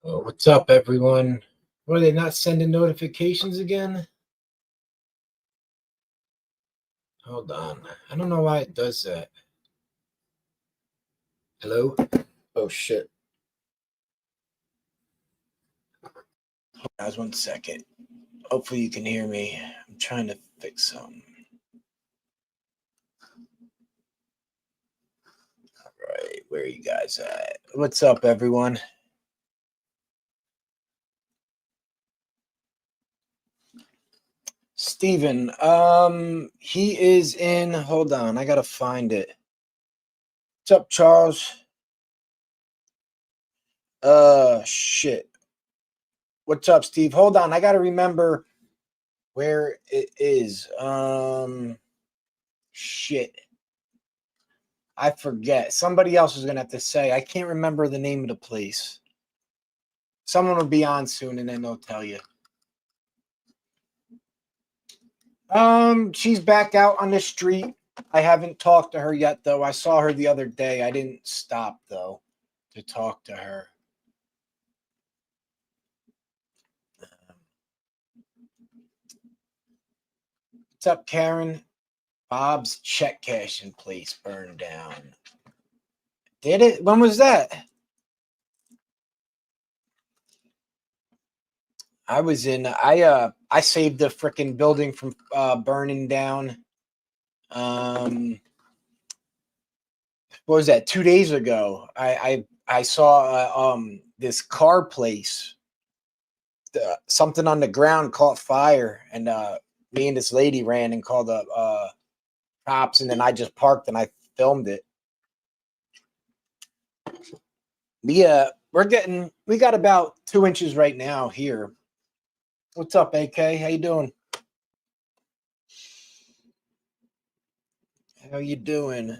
Oh, what's up, everyone? Were they not sending notifications again? Hold on. I don't know why it does that. Hello? Oh, shit. Guys, 1 second. Hopefully you can hear me. I'm trying to fix something. All right, where are you guys at? What's up, everyone? Steven, he is in, hold on, I gotta find it. What's up, Charles? Shit. What's up, Steve? Hold on, I gotta remember where it is. Shit. I forget. Somebody else is gonna have to say. I can't remember the name of the place. Someone will be on soon and then they'll tell you. She's back out on the street. I haven't talked to her yet, though. I saw her the other day. I didn't stop, though, to talk to her. What's up, Karen? Bob's check cashing place burned down. Did it? When was that? I was in. I saved the freaking building from burning down. What was that? 2 days ago, I saw this car place. Something on the ground caught fire, and me and this lady ran and called the cops, and then I just parked and I filmed it. We got about 2 inches right now here. What's up, AK? How you doing? How you doing?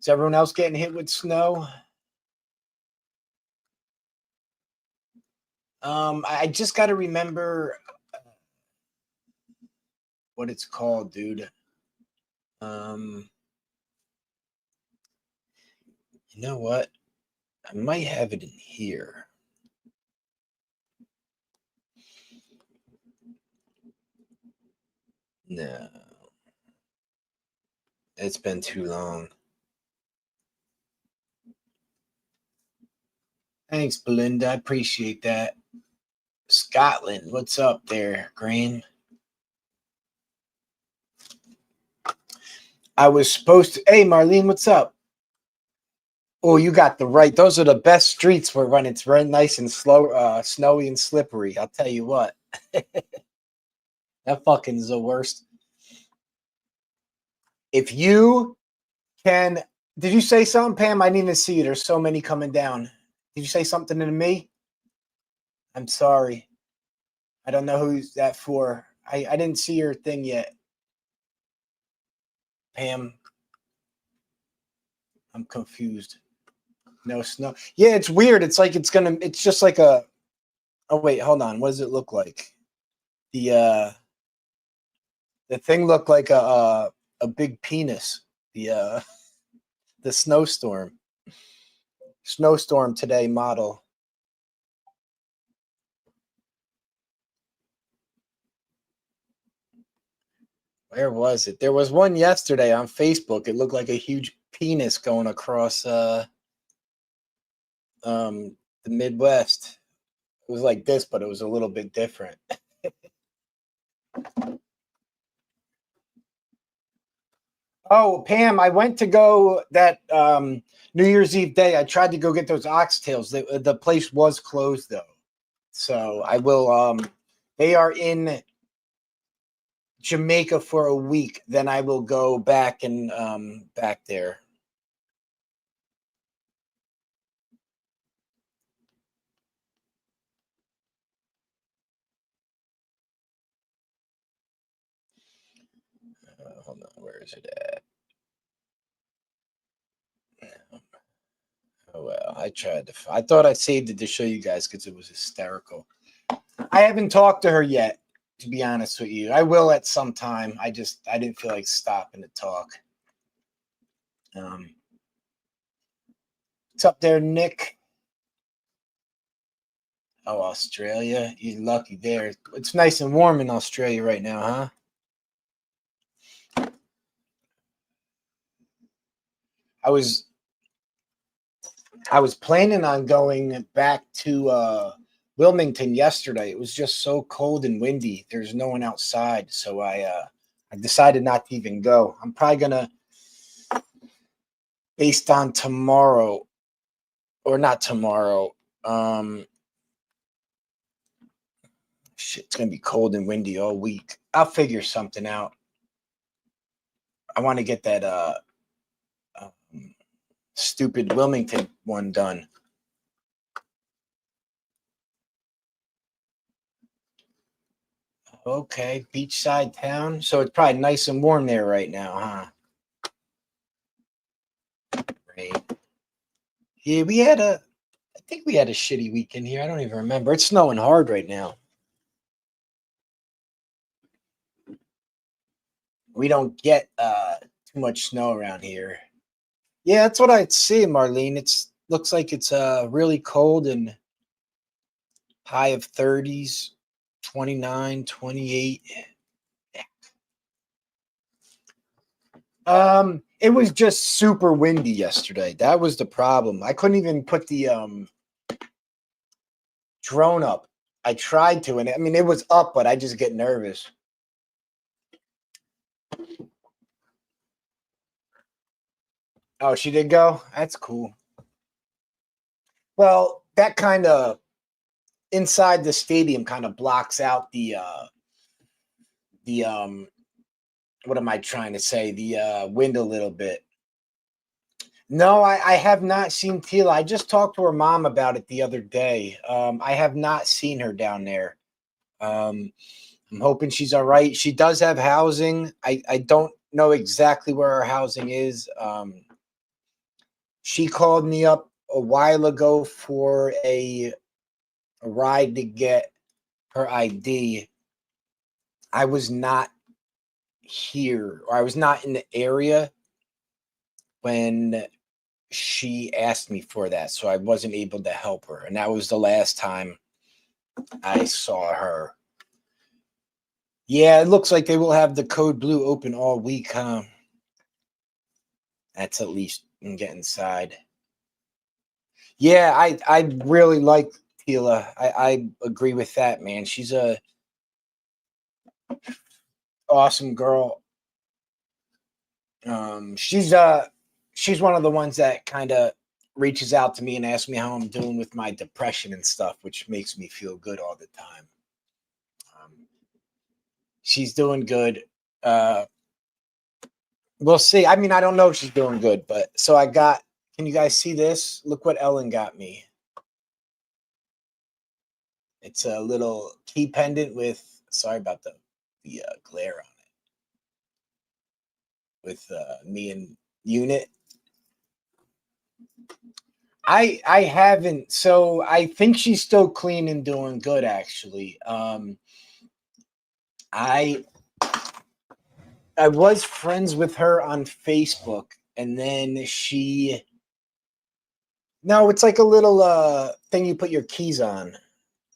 Is everyone else getting hit with snow? I just got to remember what it's called, dude. You know what? I might have it in here. No. It's been too long. Thanks, Belinda. I appreciate that. Scotland, what's up there, Green? I was supposed to. Hey, Marlene, what's up? Oh, you got the right. Those are the best streets for when it's very nice and slow, snowy and slippery. I'll tell you what. That fucking is the worst. If you can, did you say something, Pam? I didn't even see you. There's so many coming down. Did you say something to me? I'm sorry. I don't know who's that for. I didn't see your thing yet. Pam. I'm confused. No snow. Yeah, it's weird. It's like it's just like a, oh wait, hold on. What does it look like? The thing looked like a big penis. The snowstorm. Snowstorm today model. Where was it? There was one yesterday on Facebook. It looked like a huge penis going across the Midwest. It was like this, but it was a little bit different. Oh, Pam, I went to go that New Year's Eve day. I tried to go get those oxtails. The place was closed though. So I will they are in Jamaica for a week. Then I will go back and back there. Hold on, where is it at? Oh well, I tried to. I thought I saved it to show you guys because it was hysterical. I haven't talked to her yet, to be honest with you. I will at some time. I didn't feel like stopping to talk. What's up there, Nick? Oh, Australia. You're lucky there. It's nice and warm in Australia right now, huh? I was planning on going back to Wilmington yesterday. It was just so cold and windy. There's no one outside, so I decided not to even go. I'm probably gonna, based on tomorrow, or not tomorrow. Shit, it's gonna be cold and windy all week. I'll figure something out. I want to get that stupid Wilmington one done. Okay, beachside town. So it's probably nice and warm there right now, huh? Great. Yeah, I think we had a shitty weekend here. I don't even remember. It's snowing hard right now. We don't get too much snow around here. Yeah, that's what I'd say, Marlene. It's looks like it's really cold and high of 30s, 29, 28. It was just super windy yesterday. That was the problem. I couldn't even put the drone up. I tried to, and I mean it was up, but I just get nervous. Oh, she did go? That's cool. Well, that kind of inside the stadium kind of blocks out the what am I trying to say? The wind a little bit. No, I have not seen Tila. I just talked to her mom about it the other day. I have not seen her down there. I'm hoping she's all right. She does have housing. I don't know exactly where her housing is. She called me up a while ago for a ride to get her ID. I was not here, or I was not in the area when she asked me for that, so I wasn't able to help her. And that was the last time I saw her. Yeah, it looks like they will have the Code Blue open all week, huh? That's at least you can get inside. Yeah, I really like Tila. I agree with that, man. She's a awesome girl. She's one of the ones that kind of reaches out to me and asks me how I'm doing with my depression and stuff, which makes me feel good all the time. She's doing good. We'll see. I mean, I don't know if she's doing good, but so I got. Can you guys see this? Look what Ellen got me. It's a little key pendant with. Sorry about the glare on it. With me and Unit. I haven't. So I think she's still clean and doing good. Actually, I was friends with her on Facebook, and then she. No, it's like a little thing you put your keys on,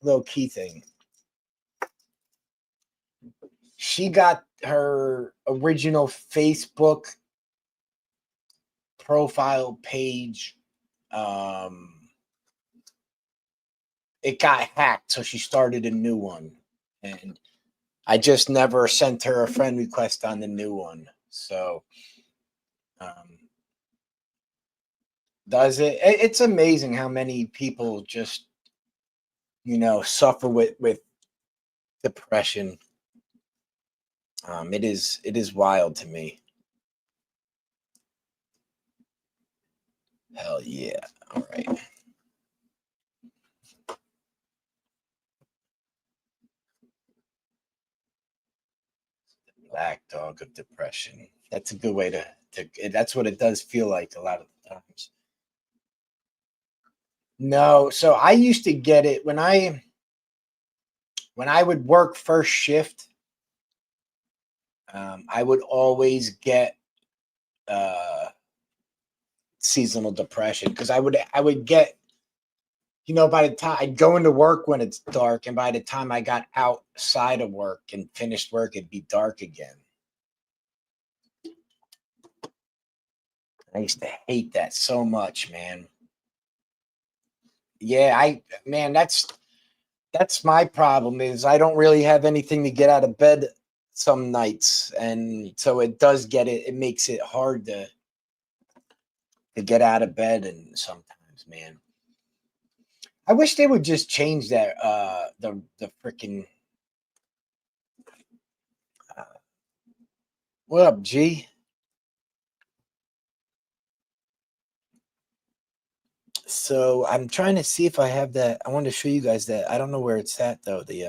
little key thing. She got her original Facebook profile page. It got hacked, so she started a new one, and I just never sent her a friend request on the new one. So, does it? It's amazing how many people just, suffer with depression. It is wild to me. Hell yeah! All right. Black dog of depression. That's a good way to. That's what it does feel like a lot of the times. No, so I used to get it when I would work first shift. I would always get seasonal depression because I would get, you know, by the time I'd go into work when it's dark, and by the time I got outside of work and finished work, it'd be dark again. I used to hate that so much, man. Yeah, man, that's my problem is I don't really have anything to get out of bed some nights, and so it makes it hard to get out of bed, and sometimes, man. I wish they would just change that the freaking uh, what up, G? So I'm trying to see if I have that. I wanted to show you guys that. I don't know where it's at though. The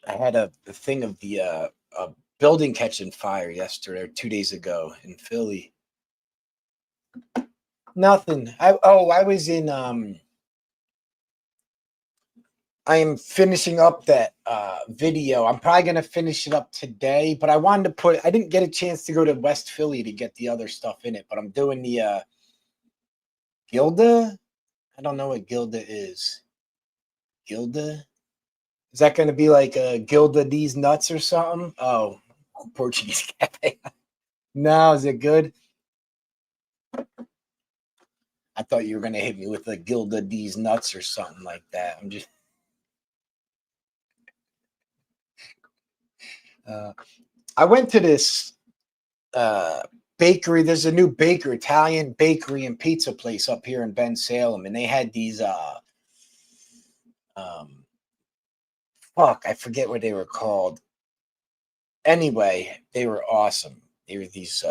I had a thing of the a building catching fire yesterday or 2 days ago in Philly. Nothing. I was in I am finishing up that video. I'm probably gonna finish it up today, but I didn't get a chance to go to West Philly to get the other stuff in it, but I'm doing the Gilda. I don't know what Gilda is. Gilda? Is that gonna be like a Gilda these nuts or something? Oh, Portuguese cafe. No, is it good? I thought you were gonna hit me with a Gilda these nuts or something like that. I'm just I went to this bakery. There's a new bakery, Italian bakery and pizza place up here in Ben Salem, and they had these um fuck, I forget what they were called. Anyway, they were awesome. They were these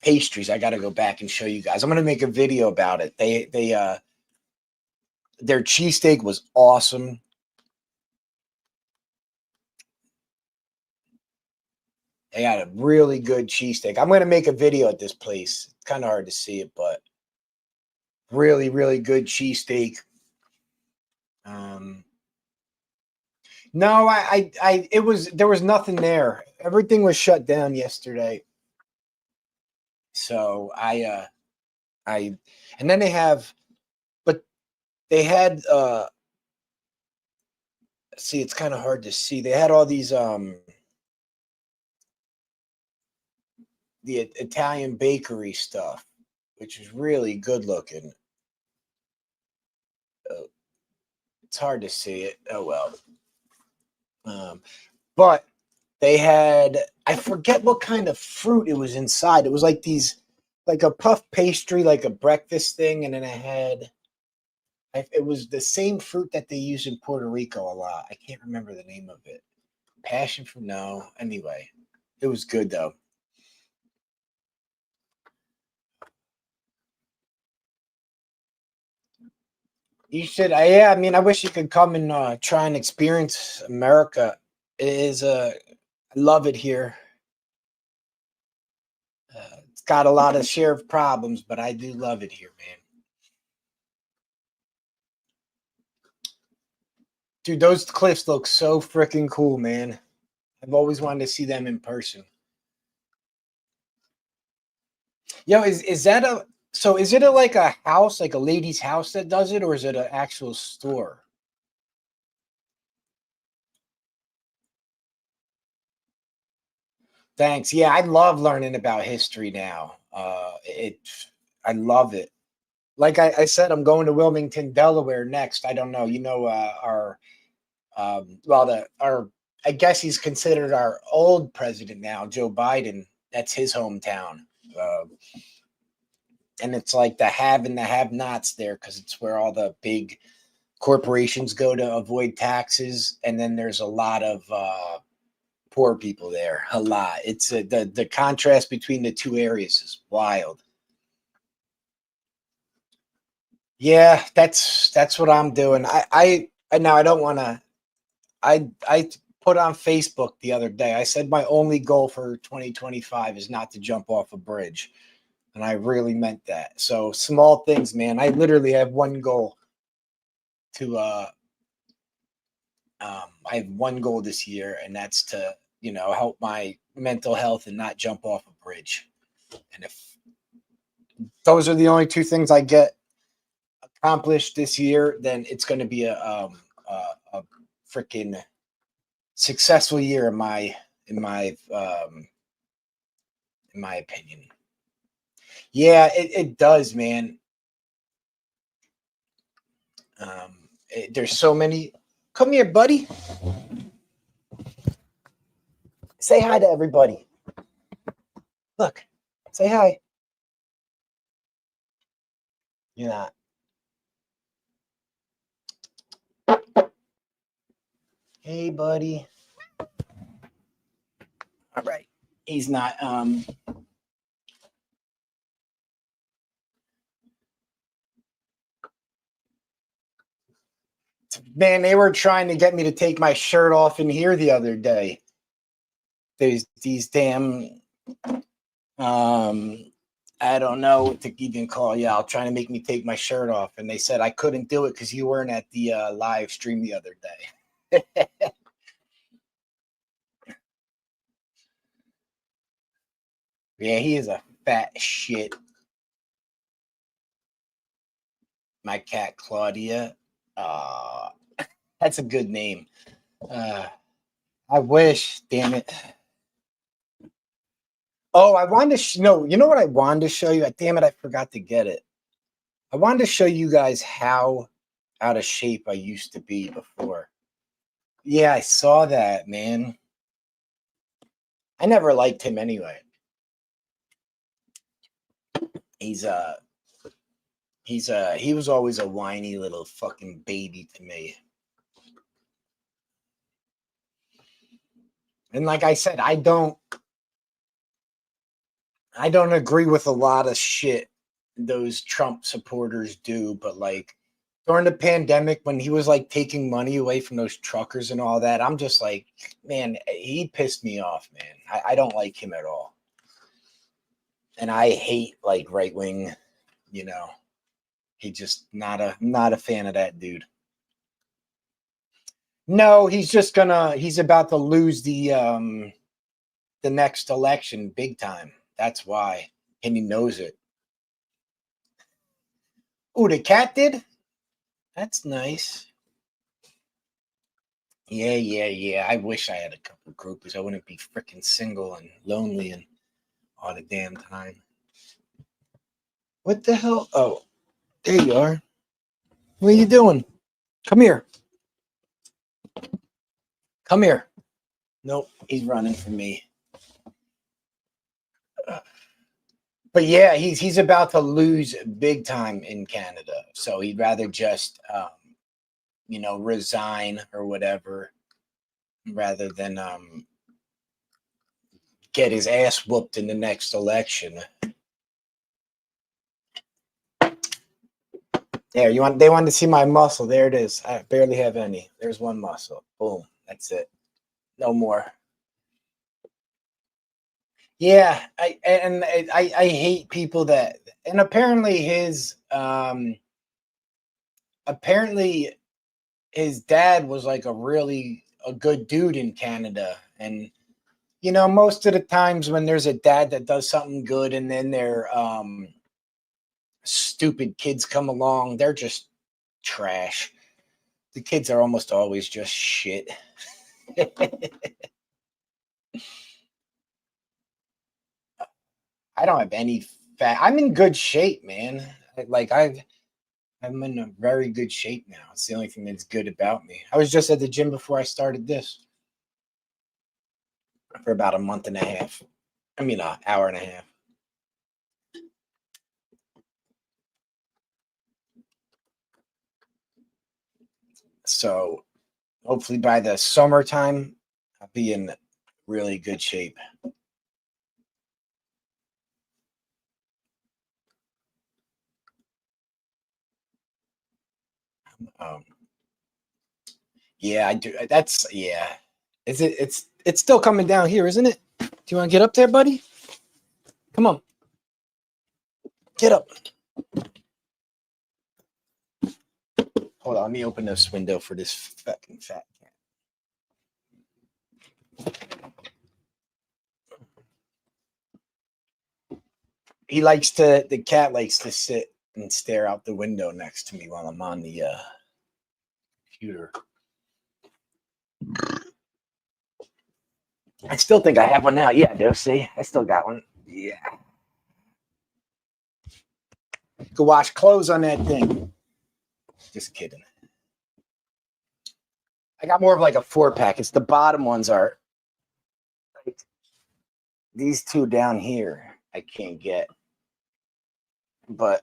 pastries. I got to go back and show you guys. I'm going to make a video about it. Their cheesesteak was awesome. They had a really good cheesesteak. I'm going to make a video at this place. It's kind of hard to see it, but really, really good cheesesteak. No, there was nothing there. Everything was shut down yesterday. So and then but they had, see, it's kind of hard to see. They had all these, the Italian bakery stuff, which is really good looking. It's hard to see it. Oh well. But they had, I forget what kind of fruit it was inside. It was like like a puff pastry, like a breakfast thing, and then it was the same fruit that they use in Puerto Rico a lot. I can't remember the name of it. Passion fruit? No. Anyway, it was good though. You should. Yeah, I mean, I wish you could come and try and experience America. It is I love it here. It's got a lot of share of problems, but I do love it here, man. Dude, those cliffs look so freaking cool, man. I've always wanted to see them in person. Yo, is that a so is it like a house, like a lady's house that does it, or is it an actual store? Thanks. Yeah, I love learning about history now. I love it. Like I said, I'm going to Wilmington, Delaware next. I don't know. You know, our well, our I guess he's considered our old president now, Joe Biden. That's his hometown. Uh, and it's like the have and the have-nots there because it's where all the big corporations go to avoid taxes, and then there's a lot of poor people there. A lot. It's the contrast between the two areas is wild. Yeah, that's what I'm doing. I now I don't want to. I put on Facebook the other day. I said my only goal for 2025 is not to jump off a bridge, and I really meant that. So small things, man. I literally have one goal to I have one goal this year, and that's to help my mental health and not jump off a bridge. And if those are the only two things I get accomplished this year, then it's going to be a freaking successful year in my opinion. Yeah, it does, man. There's so many. Come here, buddy. Say hi to everybody. Look, say hi. You're not. Hey, buddy. All right. He's not. Man, they were trying to get me to take my shirt off in here the other day. There's these damn I don't know what to even call y'all trying to make me take my shirt off, and they said I couldn't do it because you weren't at the live stream the other day. Yeah, he is a fat shit. My cat Claudia. That's a good name. I wish, damn it. Oh, I wanted to no, you know what I wanted to show you? Damn it, I forgot to get it. I wanted to show you guys how out of shape I used to be before. Yeah, I saw that, man. I never liked him anyway. He was always a whiny little fucking baby to me. And like I said, I don't agree with a lot of shit those Trump supporters do, but like during the pandemic when he was like taking money away from those truckers and all that, I'm just like, man, he pissed me off, man. I don't like him at all. And I hate like right wing, he just not a fan of that dude. No, he's about to lose the next election big time. That's why. And he knows it. Oh, the cat did? That's nice. Yeah. I wish I had a couple groupies. I wouldn't be freaking single and lonely and all the damn time. What the hell? Oh, there you are. What are you doing? Come here. Come here. Nope, he's running from me. But yeah, he's about to lose big time in Canada. So he'd rather just resign or whatever rather than get his ass whooped in the next election. There, they wanted to see my muscle. There it is. I barely have any. There's one muscle. Boom. That's it. No more. Yeah, I hate people that, and apparently his dad was like a good dude in Canada. And most of the times when there's a dad that does something good and then their stupid kids come along, they're just trash. The kids are almost always just shit. I don't have any fat. I'm in good shape, man. Like I'm in a very good shape now. It's the only thing that's good about me. I was just at the gym before I started this for about a month and a half. I mean, an hour and a half. So hopefully by the summertime, I'll be in really good shape. Yeah, I do. Yeah. Is it? It's still coming down here, isn't it? Do you want to get up there, buddy? Come on. Get up. Hold on, let me open this window for this fucking fat cat. the cat likes to sit and stare out the window next to me while I'm on the computer. I still think I have one now. Yeah, I do. See, I still got one. Yeah. Go wash clothes on that thing. Just kidding. I got more of like a 4-pack. It's the bottom ones are like these two down here. I can't get, but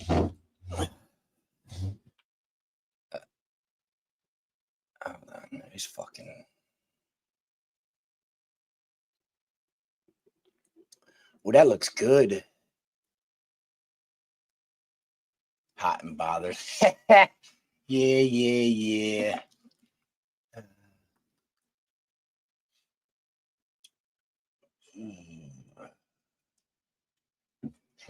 hold on, there's fucking. Oh, that looks good. Hot and bothered. Yeah.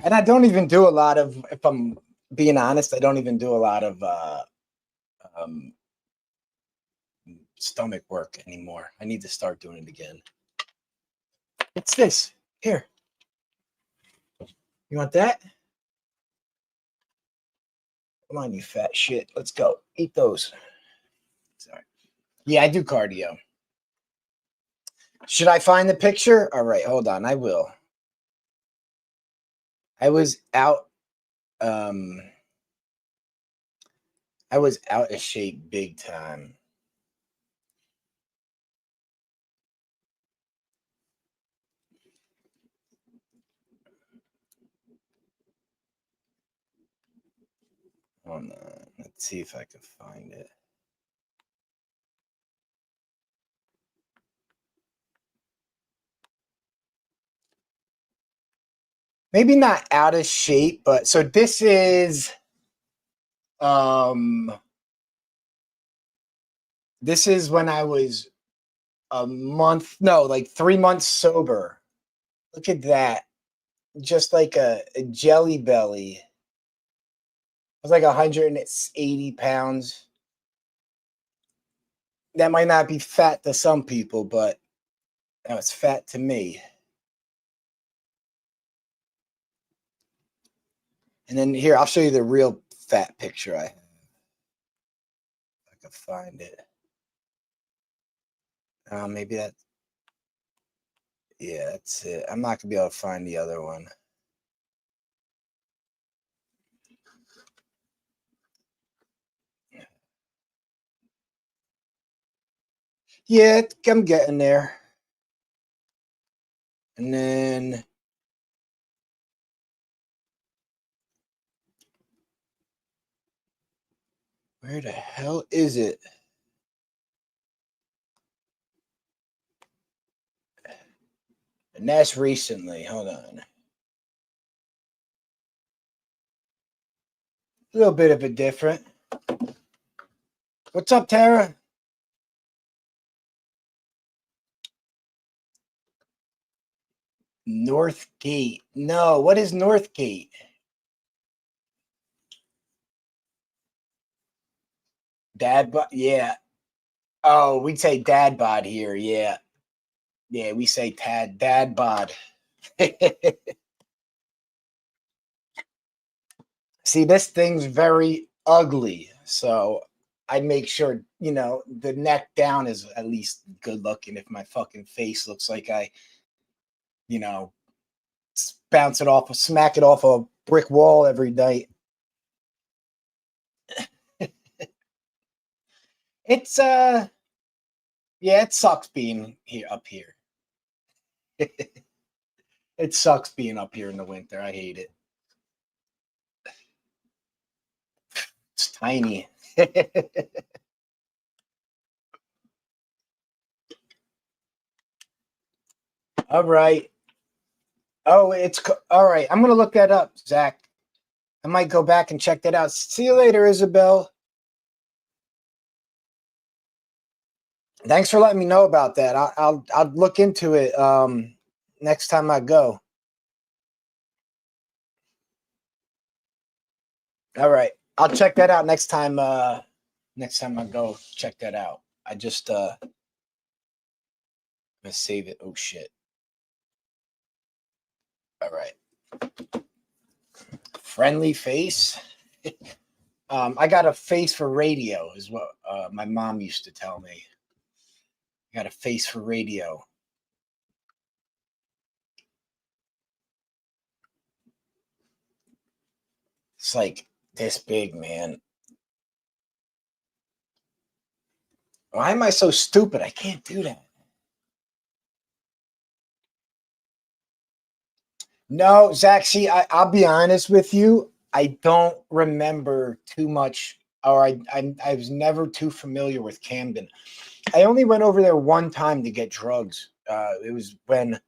And I don't even do a lot of, if I'm being honest, I don't even do a lot of stomach work anymore. I need to start doing it again. What's this? Here. You want that? Come on, you fat shit. Let's go. Eat those. Sorry. Yeah, I do cardio. Should I find the picture? All right, hold on. I will. I was out of shape big time. Hold on. Let's see if I can find it. Maybe not out of shape, but so this is when I was like 3 months sober. Look at that. Just like a jelly belly. I was like 180 pounds. That might not be fat to some people, but that was fat to me. And then here, I'll show you the real fat picture I have. If I can find it. Maybe that. Yeah, that's it. I'm not gonna be able to find the other one. Yeah, I'm getting there. And then where the hell is it? And that's recently. Hold on. A little bit of a different. What's up, Tara? Northgate. No, what is Northgate? Dad bod. Yeah. Oh, we'd say dad bod here. Yeah. Yeah, we say dad bod. See, this thing's very ugly. So I make sure, the neck down is at least good looking. If my fucking face looks like I, smack it off a brick wall every night. It's yeah, it sucks being up here. It sucks being up here in the winter. I hate it. It's tiny. All right. Oh, all right. I'm gonna look that up, Zach. I might go back and check that out. See you later, Isabel. Thanks for letting me know about that. I'll look into it next time I go. All right. I'll check that out next time I go check that out. I just I'm gonna save it. Oh shit. All right. Friendly face. I got a face for radio, is what my mom used to tell me. I got a face for radio. It's like this big, man. Why am I so stupid? I can't do that. No, Zach, see, I'll be honest with you. I don't remember too much, or I was never too familiar with Camden. I only went over there one time to get drugs. It was when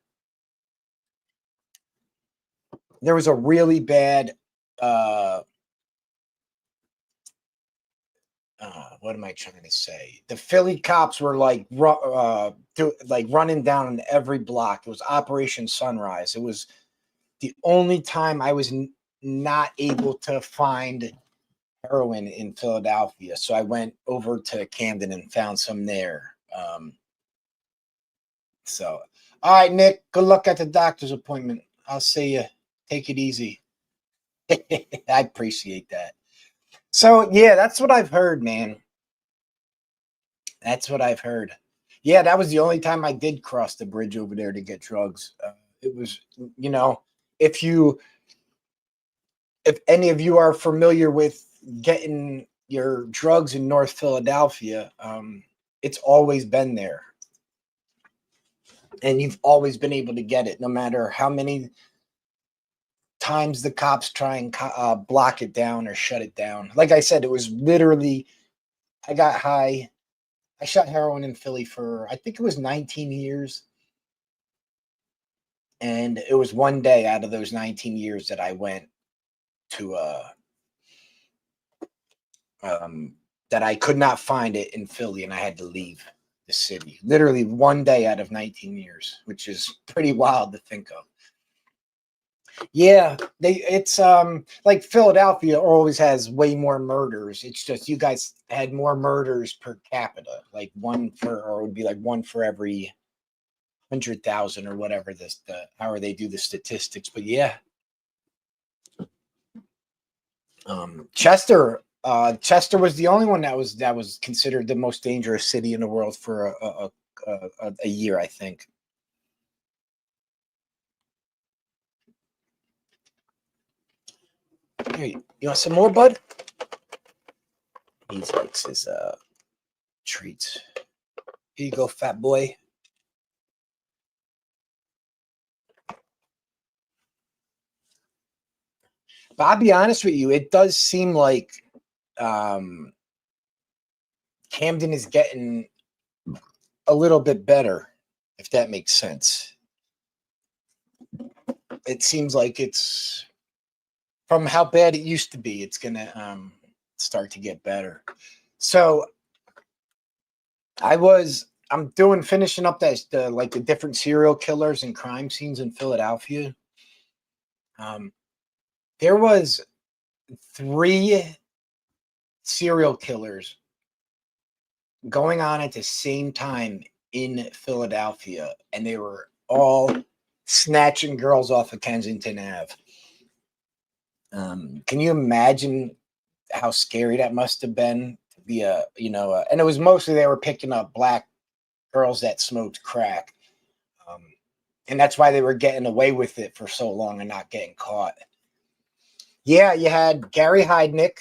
there was a really bad what am I trying to say? The Philly cops were like running down every block. It was Operation Sunrise. It was the only time I was not able to find heroin in Philadelphia. So I went over to Camden and found some there. So, all right, Nick, good luck at the doctor's appointment. I'll see you. Take it easy. I appreciate that. So, yeah, that's what I've heard, man. That's what I've heard. Yeah, that was the only time I did cross the bridge over there to get drugs. It was, if any of you are familiar with getting your drugs in North Philadelphia, it's always been there. And you've always been able to get it, no matter how many times the cops try and block it down or shut it down. Like I said, it was literally, I got high. I shot heroin in Philly for, I think it was 19 years. And it was one day out of those 19 years that I went to, that I could not find it in Philly and I had to leave the city. Literally one day out of 19 years, which is pretty wild to think of. Yeah, it's like Philadelphia always has way more murders. It's just you guys had more murders per capita, like or it would be like one for every 100,000 or whatever however they do the statistics. But yeah, Chester was the only one that was considered the most dangerous city in the world for a year, I think. Here, you want some more, bud? He likes his treats. Here you go, fat boy. But I'll be honest with you, it does seem like Camden is getting a little bit better, if that makes sense. It seems like it's, from how bad it used to be, it's gonna start to get better. So I'm finishing up the different serial killers and crime scenes in Philadelphia. There was 3 serial killers going on at the same time in Philadelphia, and they were all snatching girls off of Kensington Ave. Can you imagine how scary that must have been to be and it was mostly they were picking up black girls that smoked crack. And that's why they were getting away with it for so long and not getting caught. Yeah, you had Gary Heidnick,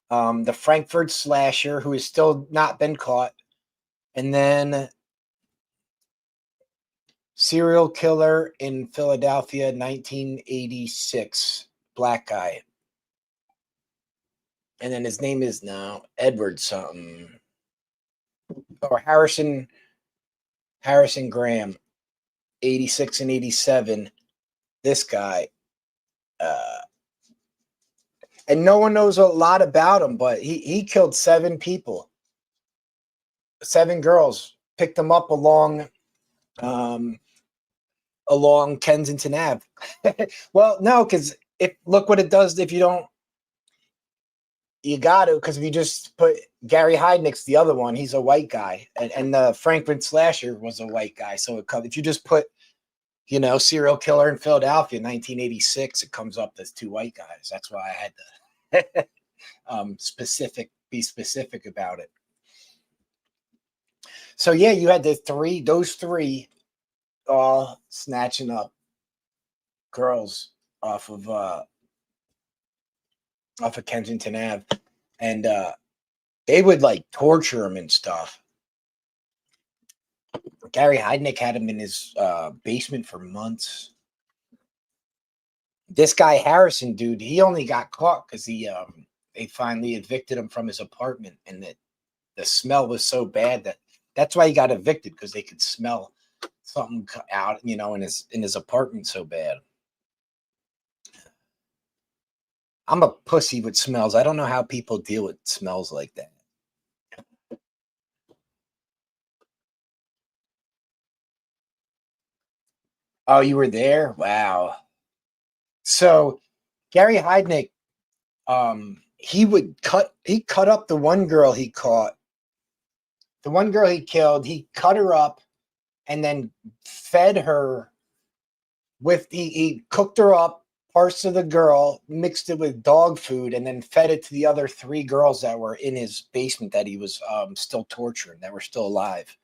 the Frankfurt slasher, who has still not been caught. And then serial killer in Philadelphia, 1986, black guy. And then his name is now Edward something. Or Harrison Graham, 86 and 87. This guy. And no one knows a lot about him, but he killed 7 people. 7 girls, picked them up along Kensington Ave. Well, no, because look what it does if you don't. You got to, because if you just put Gary Heidnick's the other one, he's a white guy, and the Frankfurt slasher was a white guy. So if you just put serial killer in Philadelphia, 1986. It comes up as two white guys. That's why I had to be specific about it. So yeah, you had those three all snatching up girls off of Kensington Ave, and they would like torture him and stuff. Gary Heidnik had him in his basement for months. This guy Harrison, dude, he only got caught because they finally evicted him from his apartment, and the smell was so bad that's why he got evicted, because they could smell something out, in his apartment so bad. I'm a pussy with smells. I don't know how people deal with smells like that. Oh, you were there? Wow. So Gary Heidnik, he cut up the one girl he caught. The one girl he killed, he cut her up and then fed her he cooked her up, parts of the girl, mixed it with dog food, and then fed it to the other three girls that were in his basement that he was still torturing, that were still alive.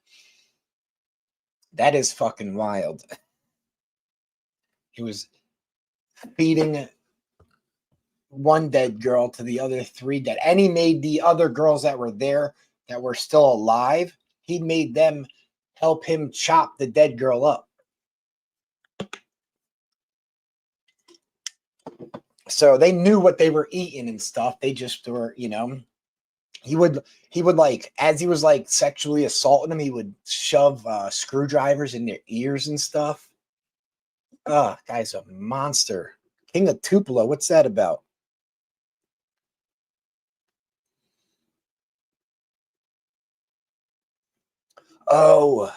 That is fucking wild. He was feeding one dead girl to the other three dead. And he made the other girls that were there that were still alive, he made them help him chop the dead girl up. So they knew what they were eating and stuff. They just were, he would like, as he was like sexually assaulting them, he would shove screwdrivers in their ears and stuff. Oh, guy's a monster. King of Tupelo. What's that about? Oh.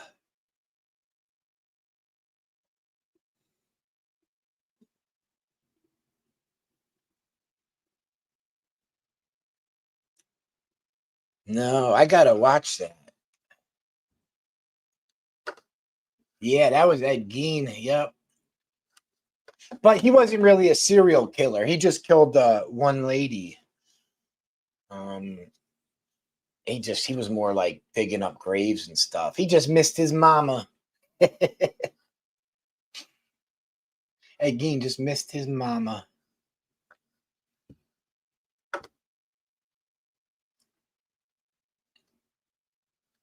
No, I gotta watch that. Yeah, that was Ed Gein. Yep. But he wasn't really a serial killer. He just killed one lady. He was more like digging up graves and stuff. He just missed his mama. Ed Gein just missed his mama.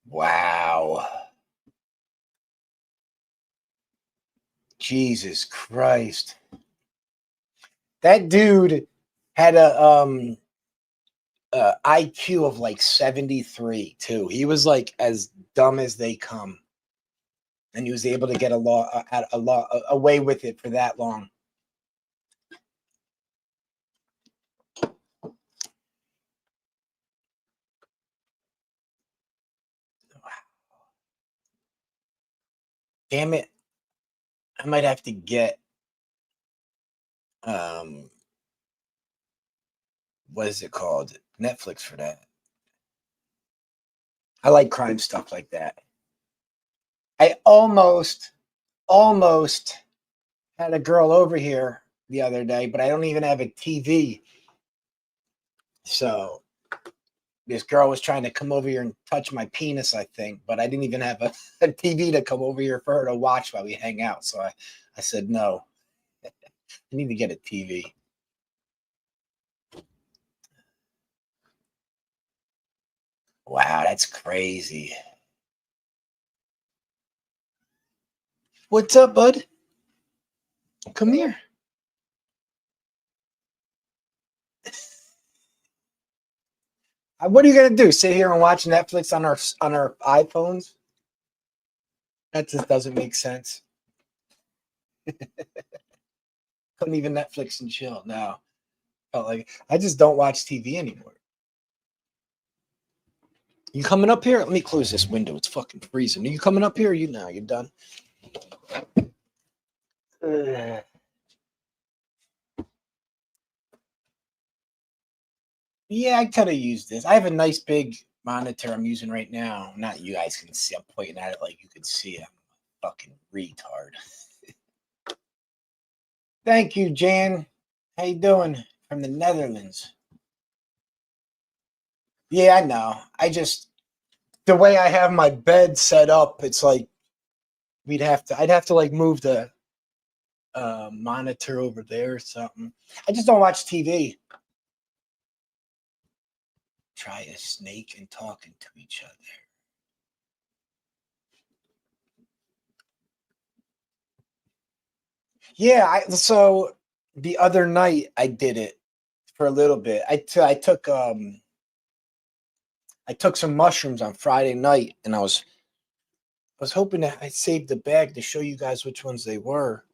Wow. Jesus Christ. That dude had a IQ of like 73 too. He was like as dumb as they come. And he was able to get away with it for that long. Damn it. I might have to get what is it called? Netflix for that. I like crime stuff like that. I almost had a girl over here the other day, but I don't even have a TV. So this girl was trying to come over here and touch my penis, I think, but I didn't even have a TV to come over here for her to watch while we hang out. So I said, no, I need to get a TV. Wow, that's crazy. What's up, bud? Come here. What are you gonna do? Sit here and watch Netflix on our iPhones? That just doesn't make sense. Couldn't even Netflix and chill. No, felt like I just don't watch TV anymore. You coming up here? Let me close this window. It's fucking freezing. Are you coming up here? You're done. Yeah, I could have used this. I have a nice big monitor I'm using right now. Not you guys can see. I'm pointing at it like you can see. I'm a fucking retard. Thank you, Jan. How you doing? From the Netherlands. Yeah, I know. The way I have my bed set up, it's like I'd have to like move the monitor over there or something. I just don't watch TV. Try a snake and talking to each other. Yeah, so the other night I did it for a little bit. I took some mushrooms on Friday night, and I was hoping that I saved the bag to show you guys which ones they were.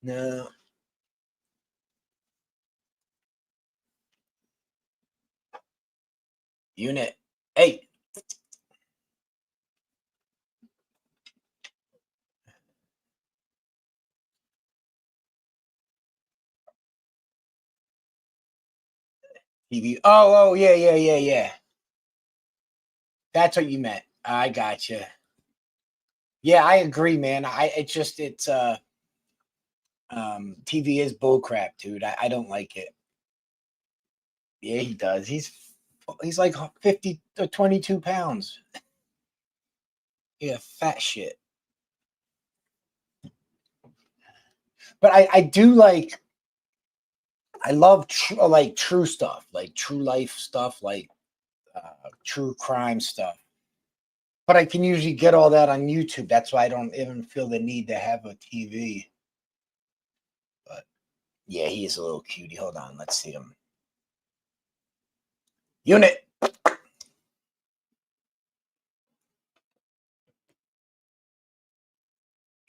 No. Unit. Hey. TV. Oh, yeah, yeah, yeah, yeah. That's what you meant. I got you. Yeah, I agree, man. TV is bullcrap, dude. I don't like it. Yeah, he does. He's like 50 to 22 pounds. Yeah, fat shit. But I do like I love like true stuff, like true life stuff, like true crime stuff. But I can usually get all that on YouTube. That's why I don't even feel the need to have a TV. But yeah, he is a little cutie. Hold on, let's see him. Unit.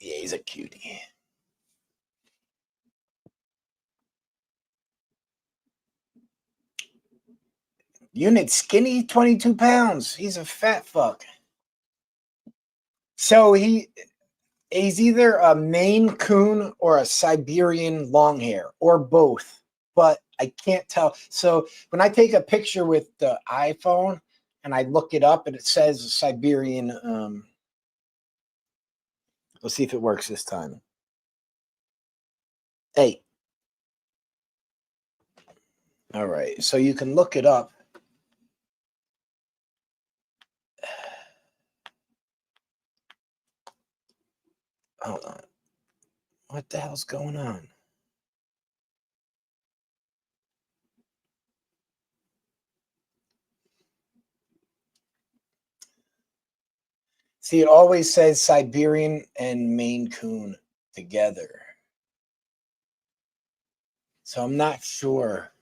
Yeah, he's a cutie. Unit skinny, 22 pounds. He's a fat fuck. So he's either a Maine Coon or a Siberian Longhair or both, but I can't tell. So when I take a picture with the iPhone and I look it up and it says Siberian, let's see if it works this time. Hey, all right. So you can look it up. Hold on. What the hell's going on? See, it always says Siberian and Maine Coon together. So I'm not sure.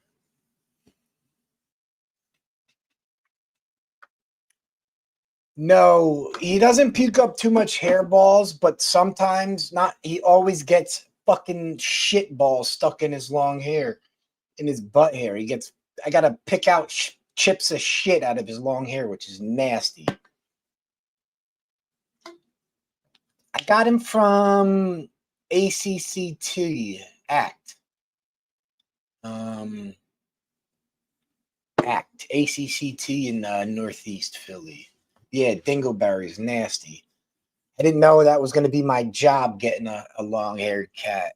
No, he doesn't puke up too much hairballs, but sometimes not. He always gets fucking shit balls stuck in his long hair, in his butt hair. I gotta pick out chips of shit out of his long hair, which is nasty. I got him from ACCT Act. Um, Act ACCT in Northeast Philly. Yeah, dingleberry's nasty. I didn't know that was going to be my job getting a long haired cat.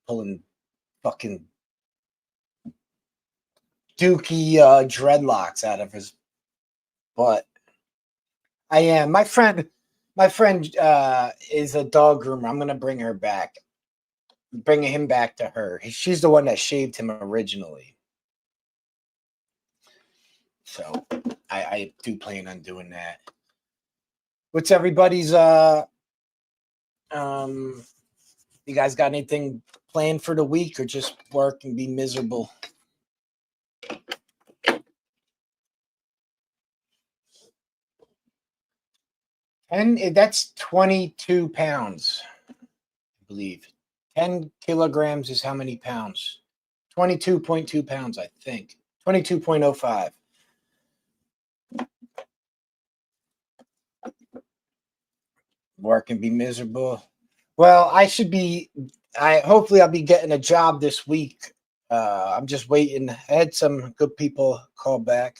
Pulling fucking dookie dreadlocks out of his butt. I am. My friend is a dog groomer. I'm going to bring her back. Bringing him back to her. She's the one that shaved him originally. So I do plan on doing that. What's everybody's you guys got anything planned for the week or just work and be miserable? And that's 22 pounds, I believe. 10 kilograms is how many pounds? 22.2 pounds, I think. 22.05. Work and be miserable. Well, hopefully I'll be getting a job this week. I'm just waiting. I had some good people call back.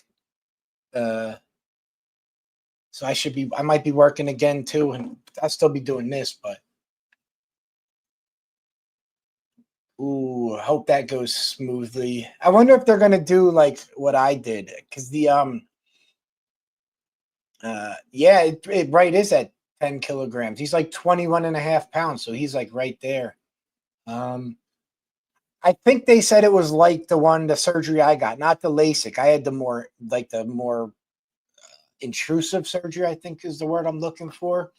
So I might be working again too, and I'll still be doing this, but ooh, I hope that goes smoothly. I wonder if they're gonna do like what I did, because yeah, it right is at 10 kilograms. He's like 21 and a half pounds, so he's like right there. Um, I think they said it was like the surgery I got, not the LASIK. I had the more intrusive surgery, I think is the word I'm looking for.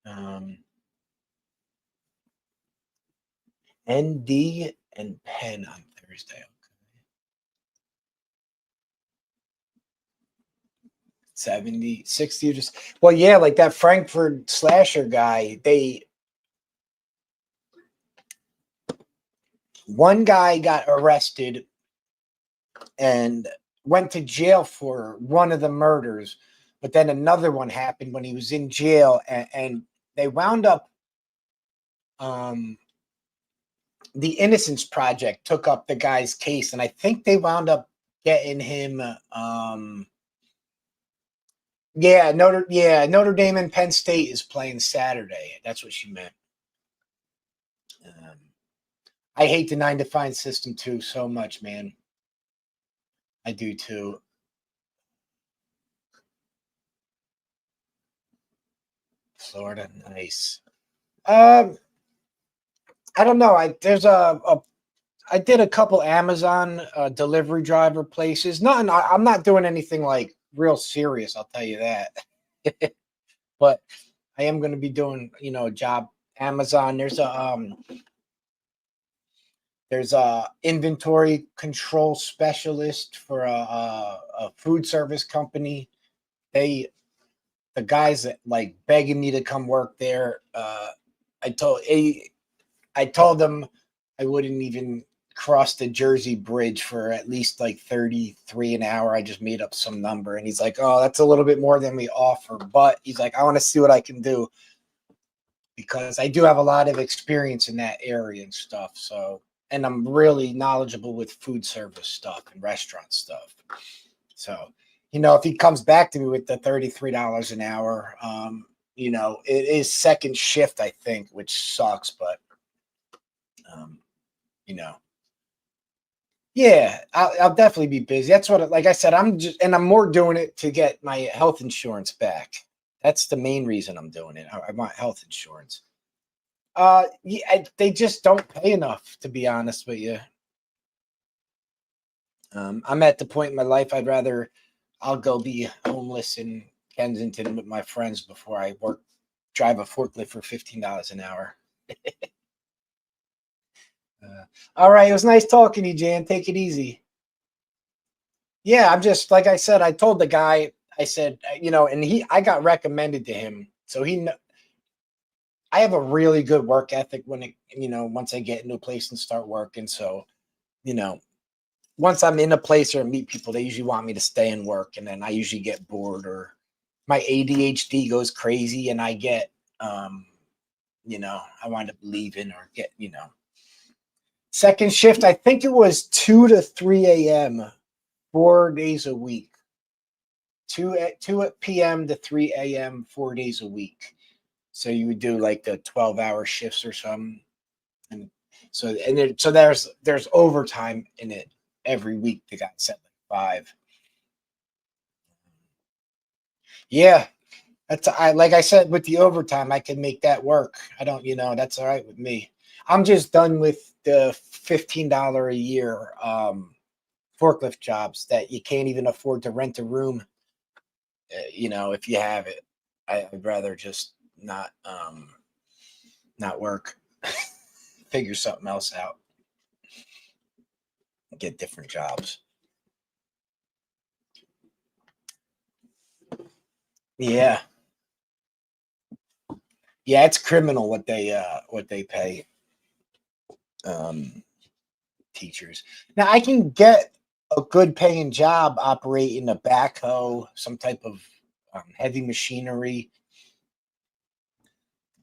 Um, ND and Penn on Thursday. 70, 60, just well, yeah, like that Frankfurt slasher guy. One guy got arrested and went to jail for one of the murders, but then another one happened when he was in jail, and they wound up the Innocence Project took up the guy's case, and I think they wound up getting him Notre Dame and Penn State is playing Saturday. That's what she meant. um, I hate the 9 to 5 system too so much, man. I do too. Florida, nice. Um, I don't know. I did a couple Amazon delivery driver places. Nothing. I'm not doing anything like real serious. I'll tell you that. But I am going to be doing, a job. Amazon. There's a inventory control specialist for a food service company. The guys that like begging me to come work there. I told I told them I wouldn't even cross the Jersey Bridge for at least like 33 an hour. I just made up some number. And he's like, oh, that's a little bit more than we offer. But he's like, I want to see what I can do, because I do have a lot of experience in that area and stuff. So, and I'm really knowledgeable with food service stuff and restaurant stuff. So, if he comes back to me with the $33 an hour, it is second shift, I think, which sucks, but um, you know, yeah, I'll definitely be busy. That's what, like I said, I'm more doing it to get my health insurance back. That's the main reason I'm doing it. I want health insurance. Yeah, they just don't pay enough, to be honest with you. I'm at the point in my life I'll go be homeless in Kensington with my friends before I drive a forklift for $15 an hour. All right, it was nice talking to you, Jan. Take it easy. Yeah, I'm just like I said. I told the guy. I said, and I got recommended to him, so I have a really good work ethic once I get into a place and start working. So, you know, once I'm in a place or meet people, they usually want me to stay and work, and then I usually get bored or my ADHD goes crazy, and I get, I wind up leaving or get, second shift. I think it was 2 to 3 a.m. 4 days a week, 2 p.m. to 3 a.m. 4 days a week. So you would do like the 12-hour shifts or something. And so there's overtime in it every week. They got set like 5. Yeah, like I said, with the overtime, I can make that work. I don't, that's all right with me. I'm just done with the $15 a year forklift jobs that you can't even afford to rent a room. If you have it, I'd rather just not work, figure something else out, get different jobs. Yeah. Yeah, it's criminal what they pay teachers. Now I can get a good paying job operating a backhoe, some type of heavy machinery.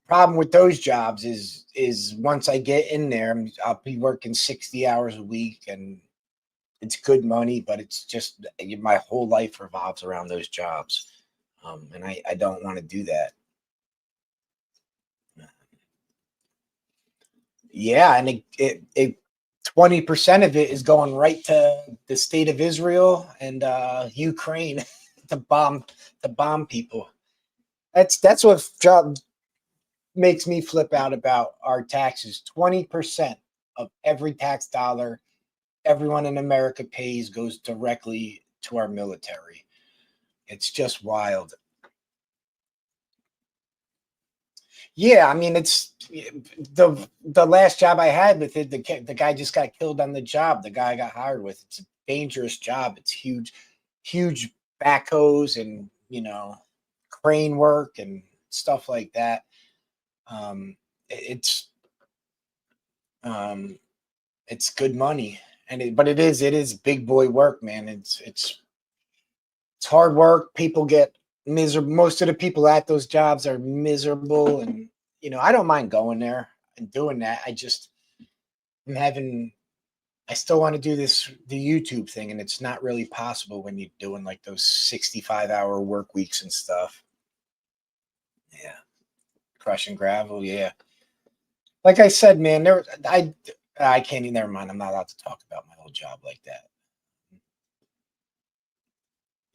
Problem with those jobs is once I get in there, I'll be working 60 hours a week, and it's good money, but it's just my whole life revolves around those jobs. And I don't want to do that. Yeah, and it 20% of it is going right to the state of Israel and Ukraine to bomb people. That's what job makes me flip out about our taxes. 20% of every tax dollar everyone in America pays goes directly to our military. It's just wild. Yeah, I mean, it's the last job I had with it. The guy just got killed on the job. The guy I got hired with. It's a dangerous job. It's huge backhoes and crane work and stuff like that. It's um, it's good money, but it is big boy work, man. It's hard work. People get miserable. Most of the people at those jobs are miserable, and I don't mind going there and doing that. I'm having. I still want to do the YouTube thing, and it's not really possible when you're doing like those 65-hour work weeks and stuff. Yeah, crushing gravel. Yeah, like I said, man. I can't even. Never mind. I'm not allowed to talk about my old job like that.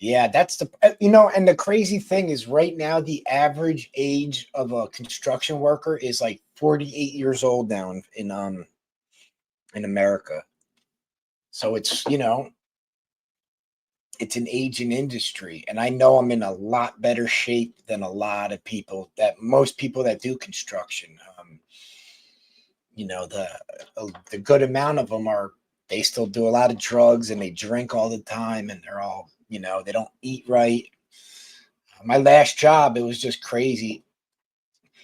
Yeah, that's and the crazy thing is right now the average age of a construction worker is like 48 years old now in America. So it's an aging industry, and I know I'm in a lot better shape than a lot of people that most people that do construction. The good amount of them they still do a lot of drugs and they drink all the time and they're all, they don't eat right. My last job, it was just crazy.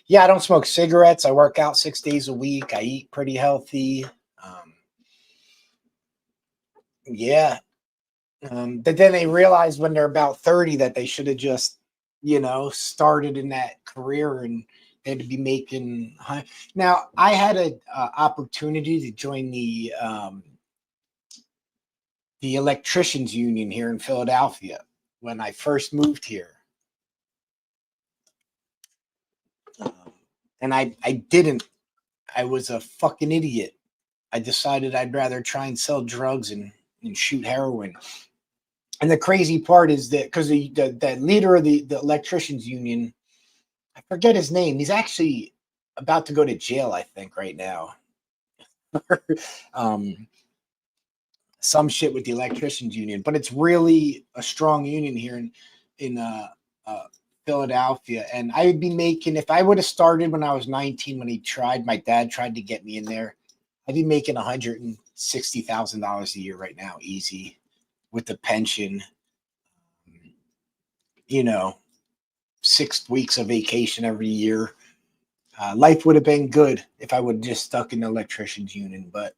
Yeah, I don't smoke cigarettes. I work out 6 days a week. I eat pretty healthy. Yeah. But then they realize when they're about 30 that they should have just, started in that career and they had to be making. Now, I had an opportunity to join the electricians union here in Philadelphia when I first moved here. And I didn't. I was a fucking idiot. I decided I'd rather try and sell drugs and shoot heroin. And the crazy part is that because the leader of the electricians union, I forget his name. He's actually about to go to jail, I think, right now. um, some shit with the electricians union, but it's really a strong union here in uh, Philadelphia. And I would be making, if I would have started when I was 19, when my dad tried to get me in there, I'd be making $160,000 a year right now, easy, with the pension. You know, 6 weeks of vacation every year. Life would have been good if I would have just stuck in the electricians union, but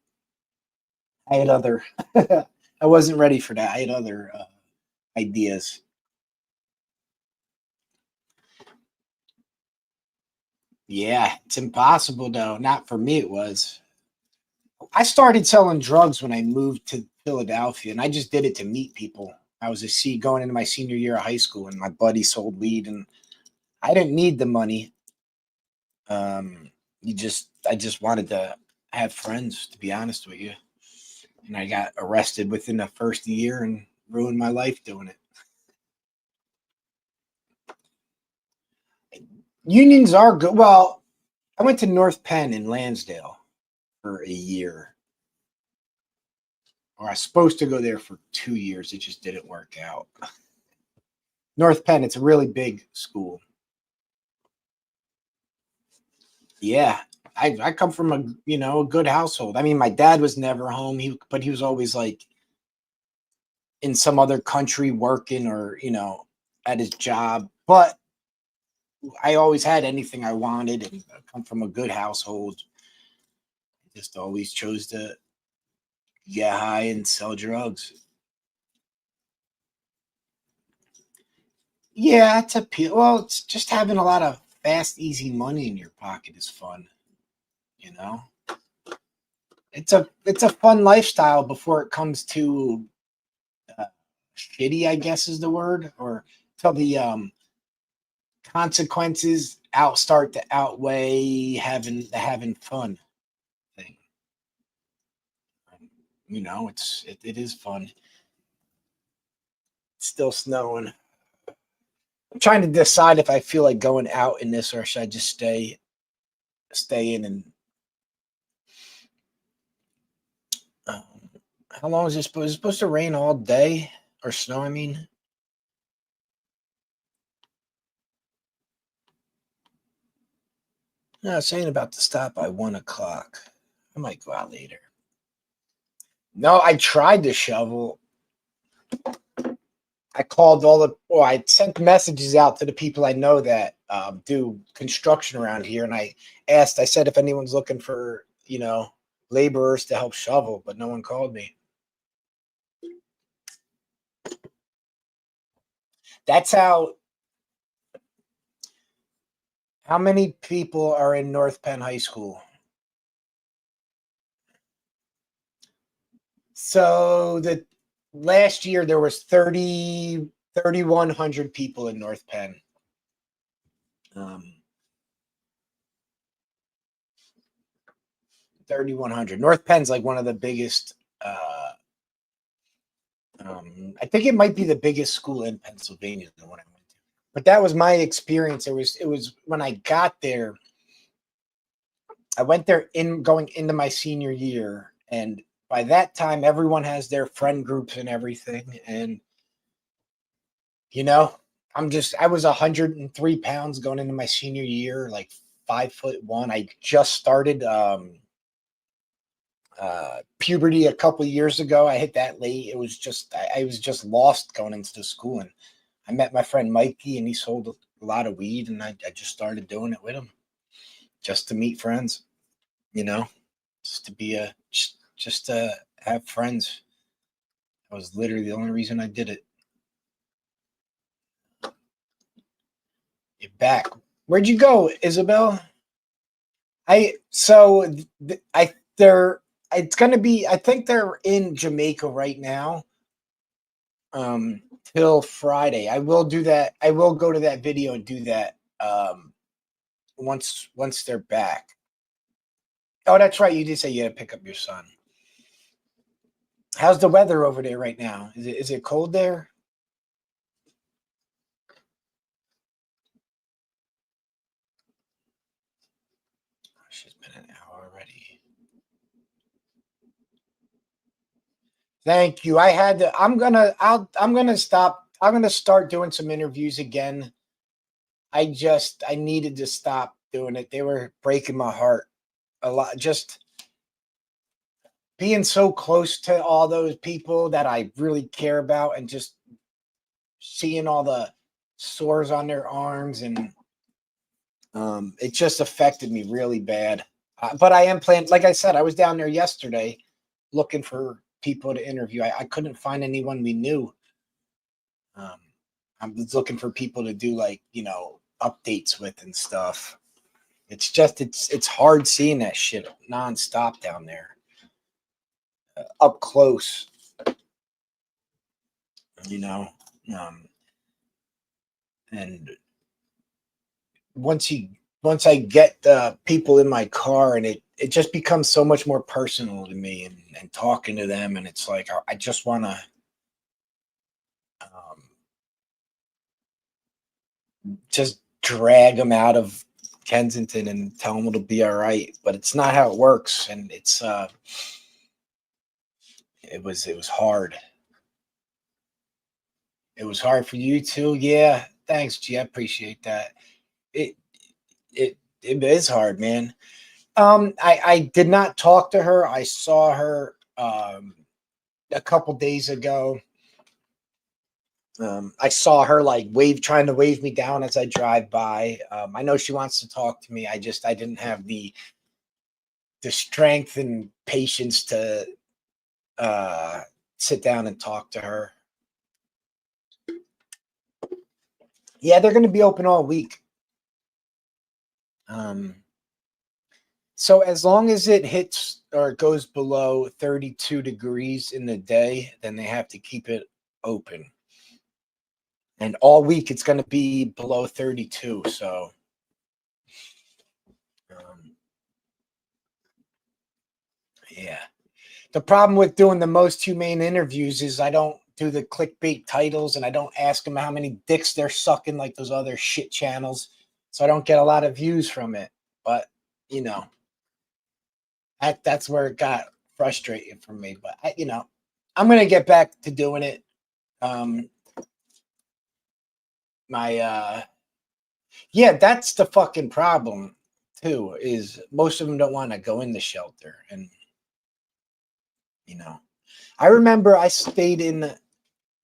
I had other. I wasn't ready for that. I had other ideas. Yeah, it's impossible though. Not for me. It was. I started selling drugs when I moved to Philadelphia, and I just did it to meet people. I was going into my senior year of high school, and my buddy sold weed, and I didn't need the money. I just wanted to have friends, to be honest with you. And I got arrested within the first year and ruined my life doing it. Unions are good. Well, I went to North Penn in Lansdale for a year, or I was supposed to go there for 2 years. It just didn't work out. North Penn, it's a really big school. Yeah, I come from a good household. I mean, my dad was never home. But he was always like in some other country working or at his job. But I always had anything I wanted, and I come from a good household. I just always chose to get high and sell drugs. Yeah, it's well, it's just having a lot of fast, easy money in your pocket is fun, you know. it's a fun lifestyle before it comes to uh, shitty, I guess is the word, or till the consequences start to outweigh having fun thing. It is fun. It's still snowing. I'm trying to decide if I feel like going out in this or should I just stay in and um, how long is it supposed? Is it supposed to rain all day or snow? I mean, no, it's saying about to stop by 1 o'clock. I might go out later. No, I tried to shovel. I called I sent messages out to the people I know that do construction around here, and I said if anyone's looking for, laborers to help shovel, but no one called me. That's how many people are in North Penn High School? So the last year there was 3,100 people in North Penn. 3,100. North Penn's like one of the biggest. I think it might be the biggest school in Pennsylvania, the one I went to. But that was my experience. It was when I got there. I went there going into my senior year, and by that time, everyone has their friend groups and everything. And I was 103 pounds going into my senior year, like 5'1". I just started puberty a couple of years ago. I hit that late. It was just I was just lost going into the school, and I met my friend Mikey, and he sold a lot of weed, and I just started doing it with him, just to meet friends, just to be just to have friends. That was literally the only reason I did it. You're back. Where'd you go, Isabel? I so I they're it's gonna be. I think they're in Jamaica right now. Till Friday. I will do that. I will go to that video and do that. Once they're back. Oh, that's right. You did say you had to pick up your son. How's the weather over there right now? Is it cold there? She's been an hour already. Thank you. I had to. I'm gonna stop. I'm gonna start doing some interviews again. I needed to stop doing it. They were breaking my heart a lot. Just being so close to all those people that I really care about, and just seeing all the sores on their arms, and it just affected me really bad. But I am planning, like I said, I was down there yesterday looking for people to interview. I couldn't find anyone we knew. Um, I was looking for people to do updates with and stuff. It's hard seeing that shit nonstop down there, up close. You know, um, and once I get the people in my car, and it just becomes so much more personal to me, and talking to them, and it's like I just want to um, just drag them out of Kensington and tell them it'll be all right, but it's not how it works, and it was hard. It was hard for you too. Yeah, thanks, G. I appreciate that. It it is hard, man. I did not talk to her. I saw her a couple days ago. I saw her like trying to wave me down as I drive by. I know she wants to talk to me. I didn't have the strength and patience to sit down and talk to her. Yeah, they're going to be open all week. Um, So as long as it hits or goes below 32 degrees in the day, then they have to keep it open. And all week it's going to be below 32. So, um, yeah. The problem with doing the most humane interviews is I don't do the clickbait titles and I don't ask them how many dicks they're sucking like those other shit channels. So I don't get a lot of views from it. But, you know, that's where it got frustrating for me. But, I'm going to get back to doing it. Yeah, that's the fucking problem too, is most of them don't want to go in the shelter. And, I remember I stayed in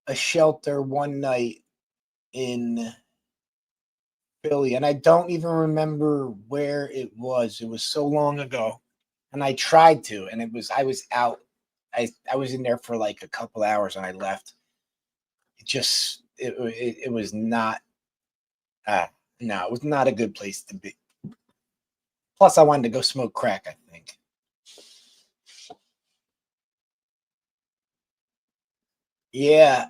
a shelter one night in Philly, and I don't even remember where it was. It was so long ago, and I tried to, and I was out. I was in there for like a couple hours, and I left. It was not. No, it was not a good place to be. Plus, I wanted to go smoke crack, I think. Yeah,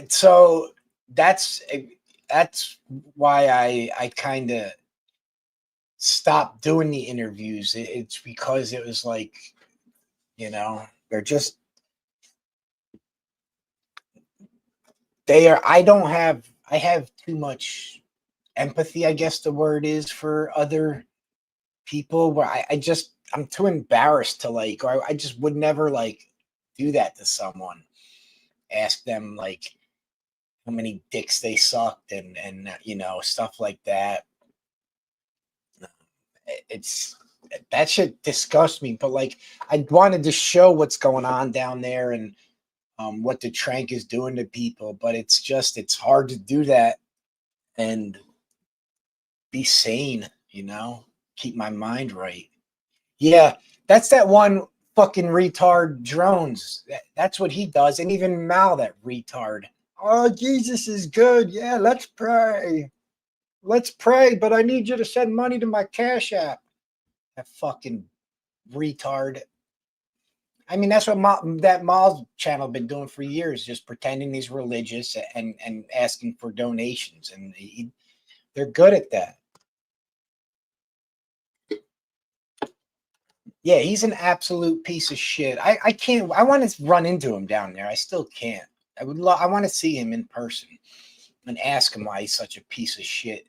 so that's that's why I kind of stopped doing the interviews. It's because it was like, they're just they are. I have too much empathy, I guess the word is, for other people, where I'm too embarrassed to like, or I just would never like do that to someone. Ask them like how many dicks they sucked and stuff like that. It's that shit disgusts me. But like, I wanted to show what's going on down there and what the trank is doing to people. But it's hard to do that and be sane. Keep my mind right. Yeah, that's that one fucking retard drones. That's what he does. And even Mal, that retard. Oh, Jesus is good. Yeah, let's pray. Let's pray, but I need you to send money to my Cash App. That fucking retard. I mean, that's what that Maul's channel been doing for years, just pretending he's religious and asking for donations, and they're good at that. Yeah, he's an absolute piece of shit. I can't. I want to run into him down there. I still can't. I want to see him in person and ask him why he's such a piece of shit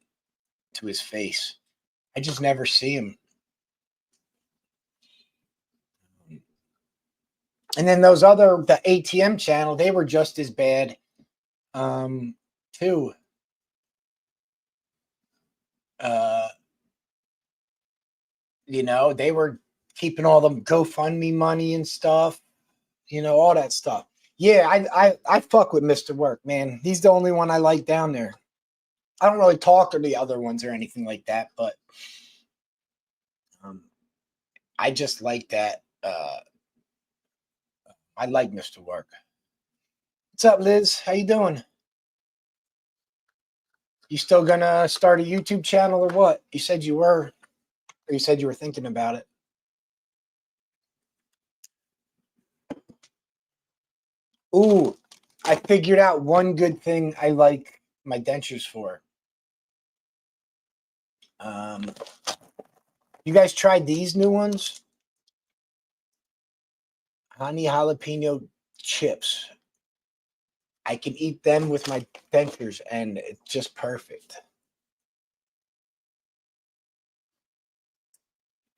to his face. I just never see him. And then the ATM channel, they were just as bad, too. They were keeping all the GoFundMe money and stuff, all that stuff. Yeah, I fuck with Mr. Work, man. He's the only one I like down there. I don't really talk to the other ones or anything like that, but I just like that. I like Mr. Work. What's up, Liz? How you doing? You still gonna start a YouTube channel or what? You said you were, or you said you were thinking about it. Ooh, I figured out one good thing I like my dentures for. You guys tried these new ones? Honey jalapeno chips. I can eat them with my dentures, and it's just perfect.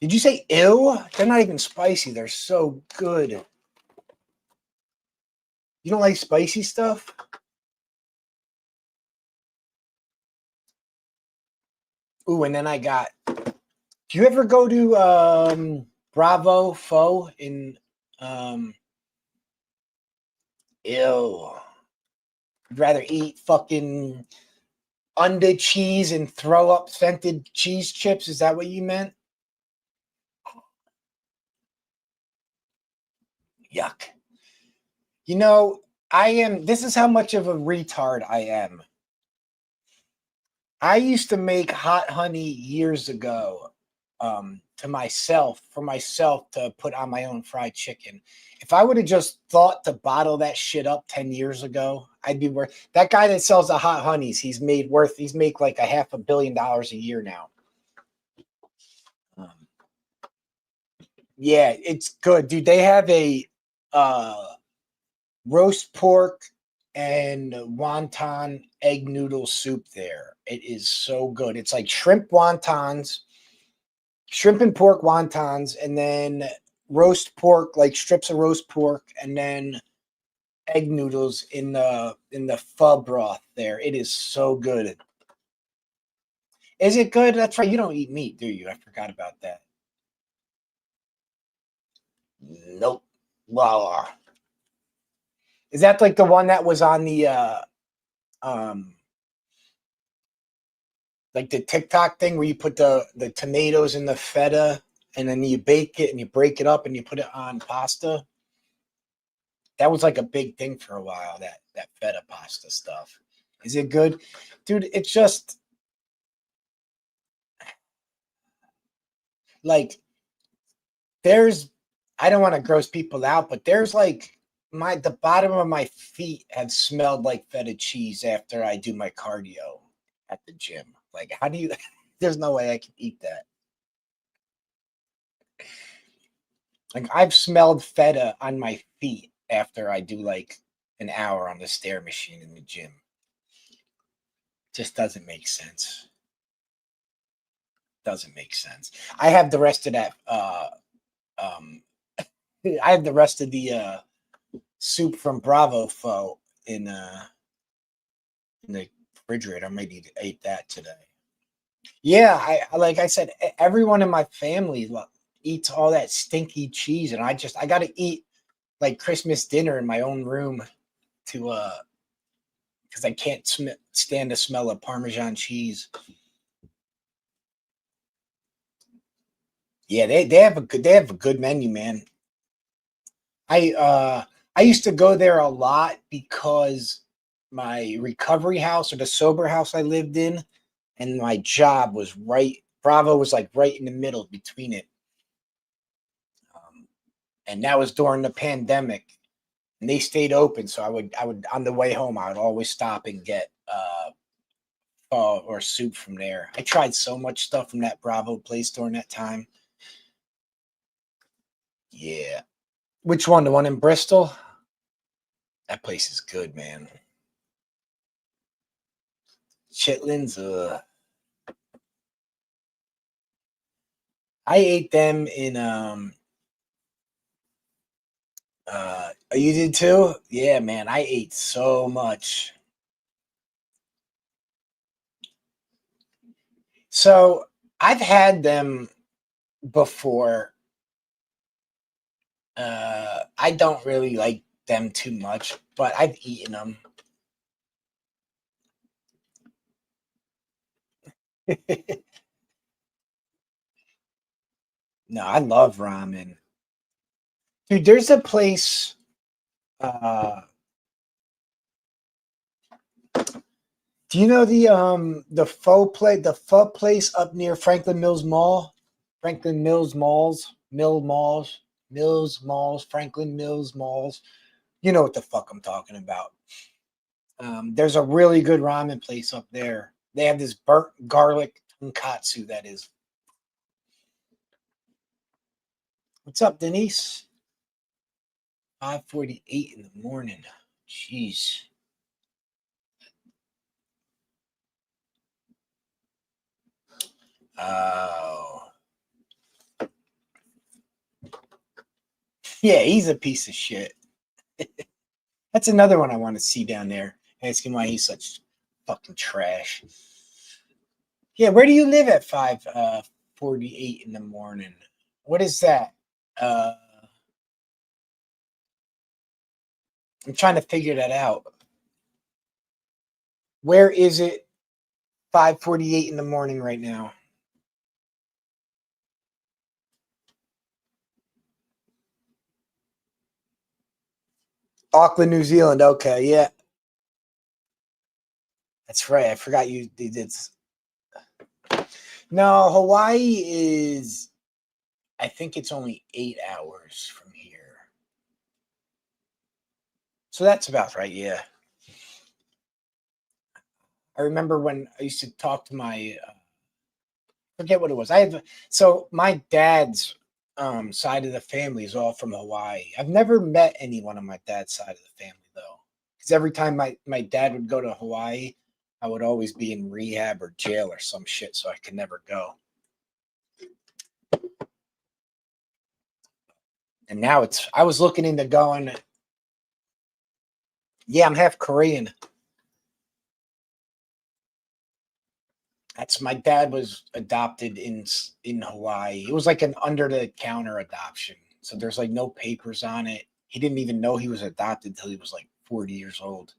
Did you say ew? They're not even spicy. They're so good. You don't like spicy stuff? Ooh, and then I got. Do you ever go to Bravo Pho in? Ew. I'd rather eat fucking under cheese and throw up scented cheese chips. Is that what you meant? Yuck. This is how much of a retard I am. I used to make hot honey years ago, to myself for myself to put on my own fried chicken. If I would have just thought to bottle that shit up 10 years ago, I'd be worth that guy that sells the hot honeys. He's make like $500 million a year now. Yeah, it's good, dude. They have a roast pork and wonton egg noodle soup there. It is so good. It's like shrimp wontons, shrimp and pork wontons, and then roast pork, like strips of roast pork, and then egg noodles in the pho broth there. It is so good. Is it good? That's right. You don't eat meat, do you? I forgot about that. Nope. Well, is that like the one that was on the um like the TikTok thing where you put the tomatoes in the feta and then you bake it and you break it up and you put it on pasta? That was like a big thing for a while, that feta pasta stuff. Is it good? Dude, it's just like there's I don't want to gross people out, but there's like the bottom of my feet have smelled like feta cheese after I do my cardio at the gym. Like, how do you there's no way I can eat that. Like I've smelled feta on my feet after I do like an hour on the stair machine in the gym. Just doesn't make sense. Doesn't make sense. I have the rest of that um I have the rest of the soup from Bravo Pho in the refrigerator. I might need to eat that today. Yeah, I like I said, everyone in my family eats all that stinky cheese, and I got to eat like Christmas dinner in my own room to because I can't stand the smell of Parmesan cheese. Yeah, they have a good menu, man. I used to go there a lot because my recovery house or the sober house I lived in and my job was right. Bravo was like right in the middle between it. And that was during the pandemic. And they stayed open, so I would on the way home I would always stop and get pho or soup from there. I tried so much stuff from that Bravo place during that time. Yeah. Which one? The one in Bristol? That place is good, man. Chitlins, I ate them in you did too? Yeah, man, I ate so much. So I've had them before. I don't really like them too much, but I've eaten them. No, I love ramen. Dude, there's a place uh do you know the pho place up near Franklin Mills Mall? Franklin Mills Malls, Mills Malls, Franklin Mills Malls. You know what the fuck I'm talking about. There's a really good ramen place up there. They have this burnt garlic tonkatsu that is. What's up, Denise? 5:48 in the morning. Jeez. Oh. Yeah, he's a piece of shit. That's another one I want to see down there. Asking why he's such fucking trash. Yeah, where do you live at 5:48 in the morning? What is that? Uh I'm trying to figure that out. Where is it 5:48 in the morning right now? Auckland, New Zealand. Okay, yeah. That's right. I forgot you did. No, Hawaii is, I think it's only 8 hours from here. So that's about right, yeah. I remember when I used to talk to my, forget what it was. So my dad's side of the family is all from Hawaii. I've never met anyone on my dad's side of the family though, because every time my dad would go to Hawaii, I would always be in rehab or jail or some shit, so I could never go. And now I was looking into going. Yeah, I'm half Korean. That's my dad was adopted in Hawaii. It was like an under the counter adoption. So there's like no papers on it. He didn't even know he was adopted until he was like 40 years old.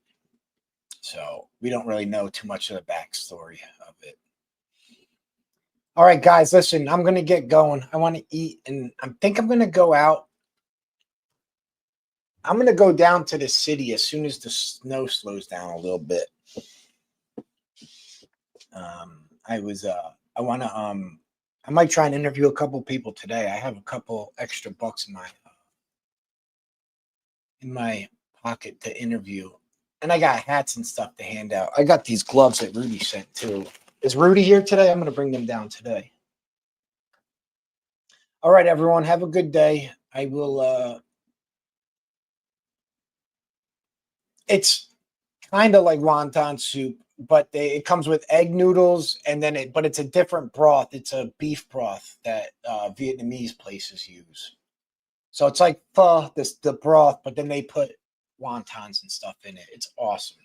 So we don't really know too much of the backstory of it. All right, guys, listen, I'm gonna get going. I want to eat, and I think I'm gonna go out. I'm gonna go down to the city as soon as the snow slows down a little bit. I want to I might try and interview a couple people today. I have a couple extra bucks in my pocket to interview, and I got hats and stuff to hand out. I got these gloves that Rudy sent too. Is Rudy here today? I'm gonna bring them down today. All right, everyone, have a good day. I will. It's kind of like wonton soup, but it comes with egg noodles, and then but it's a different broth. It's a beef broth that Vietnamese places use. So it's like pho, the broth, but then they put wontons and stuff in it. It's awesome.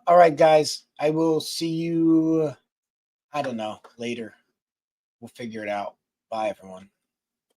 All right, guys, I will see you. I don't know later. We'll figure it out. Bye, everyone.